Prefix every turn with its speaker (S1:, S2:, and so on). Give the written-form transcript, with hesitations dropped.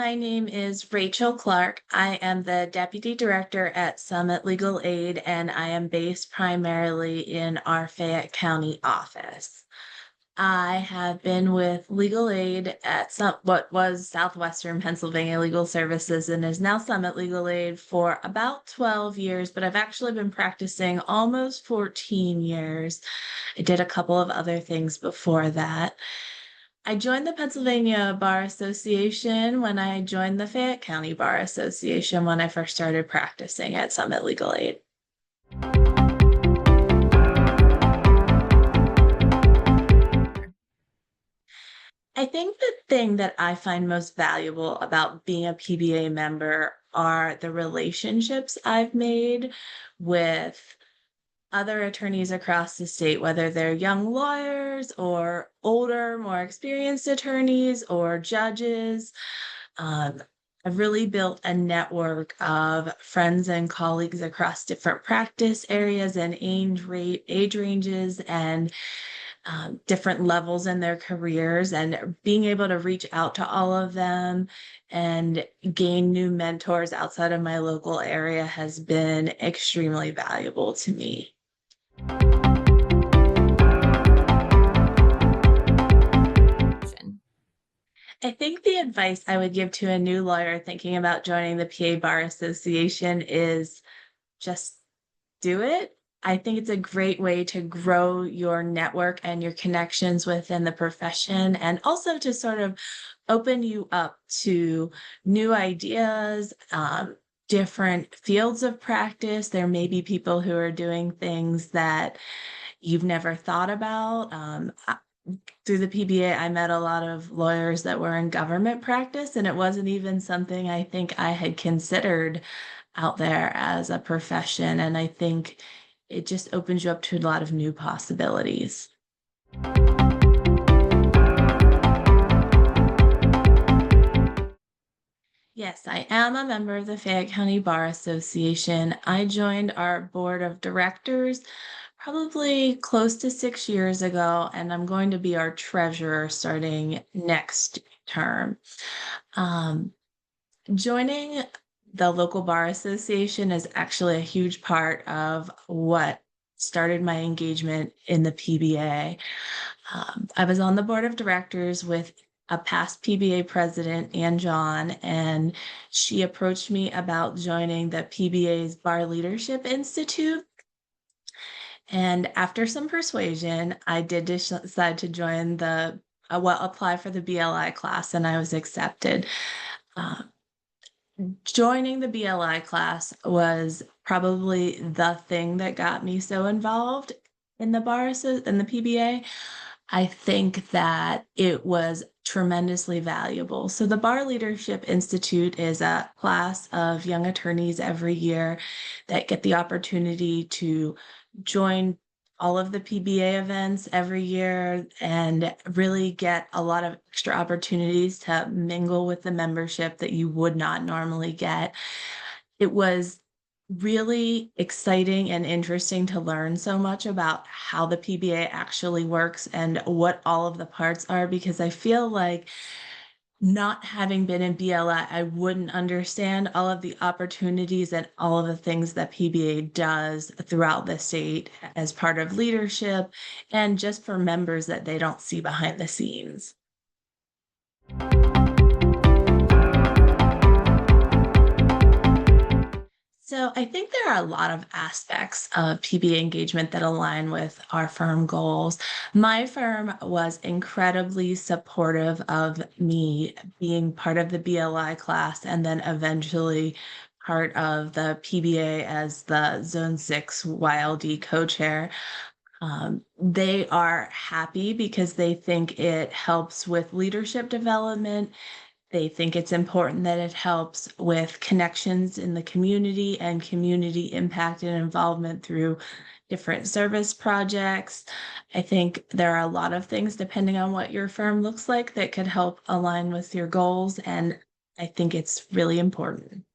S1: my name is Rachel Clark. I am the Deputy Director at Summit Legal Aid, and I am based primarily in our Fayette County office. I have been with Legal Aid at what was Southwestern Pennsylvania Legal Services and is now Summit Legal Aid for about 12 years, but I've actually been practicing almost 14 years. I did a couple of other things before that. I joined the Pennsylvania Bar Association when I joined the Fayette County Bar Association when I first started practicing at Summit Legal Aid. I think the thing that I find most valuable about being a PBA member are the relationships I've made with other attorneys across the state, whether they're young lawyers or older, more experienced attorneys or judges. Um, I've really built a network of friends and colleagues across different practice areas and age ranges and different levels in their careers, and being able to reach out to all of them and gain new mentors outside of my local area has been extremely valuable to me. I think the advice I would give to a new lawyer thinking about joining the PA Bar Association is just do it. I think it's a great way to grow your network and your connections within the profession, and also to sort of open you up to new ideas, different fields of practice. There may be people who are doing things that you've never thought about. Through the PBA, I met a lot of lawyers that were in government practice, and it wasn't even something I think I had considered out there as a profession. And I think it just opens you up to a lot of new possibilities. Yes, I am a member of the Fayette County Bar Association. I joined our board of directors probably close to 6 years ago, and I'm going to be our treasurer starting next term. Um, Joining the local bar association is actually a huge part of what started my engagement in the PBA. I was on the board of directors with a past PBA president, Ann John, and she approached me about joining the PBA's Bar Leadership Institute. And after some persuasion, I did decide to join apply for the BLI class, and I was accepted. Uh, Joining the BLI class was probably the thing that got me so involved in in the PBA. I think that it was tremendously valuable. So the Bar Leadership Institute is a class of young attorneys every year that get the opportunity to join all of the PBA events every year and really get a lot of extra opportunities to mingle with the membership that you would not normally get. It was really exciting and interesting to learn so much about how the PBA actually works and what all of the parts are, because I feel like not having been in BLI, I wouldn't understand all of the opportunities and all of the things that PBA does throughout the state as part of leadership and just for members that they don't see behind the scenes. So I think there are a lot of aspects of PBA engagement that align with our firm goals. My firm was incredibly supportive of me being part of the BLI class and then eventually part of the PBA as the Zone 6 YLD co-chair. They are happy because they think it helps with leadership development. They think it's important that it helps with connections in the community and community impact and involvement through different service projects. I think there are a lot of things, depending on what your firm looks like, that could help align with your goals, and I think it's really important.